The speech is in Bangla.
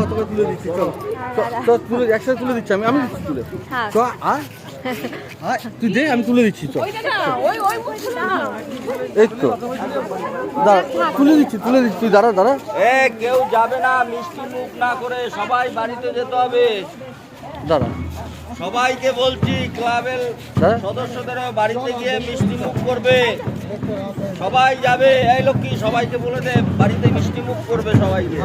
তোকে তুলে দিচ্ছি, চল চল তুলে একসাথে তুলে দিচ্ছি, আমি দিচ্ছি তুলে। চ তুই দে, আমি তুলে দিচ্ছি, চল। এই তো দাঁড়া, তুলে দিচ্ছি তুই দাঁড়া। কেউ যাবে না মিষ্টি মুখ না করে, সবাই বাড়িতে যেতে হবে। দাঁড়া, সবাইকে বলছি, ক্লাবের সদস্যদের বাড়িতে গিয়ে মিষ্টি মুখ করবে, সবাই যাবে। এই লক্ষ্মী, সবাইকে বলে দে বাড়িতে মিষ্টি মুখ করবে সবাইকে।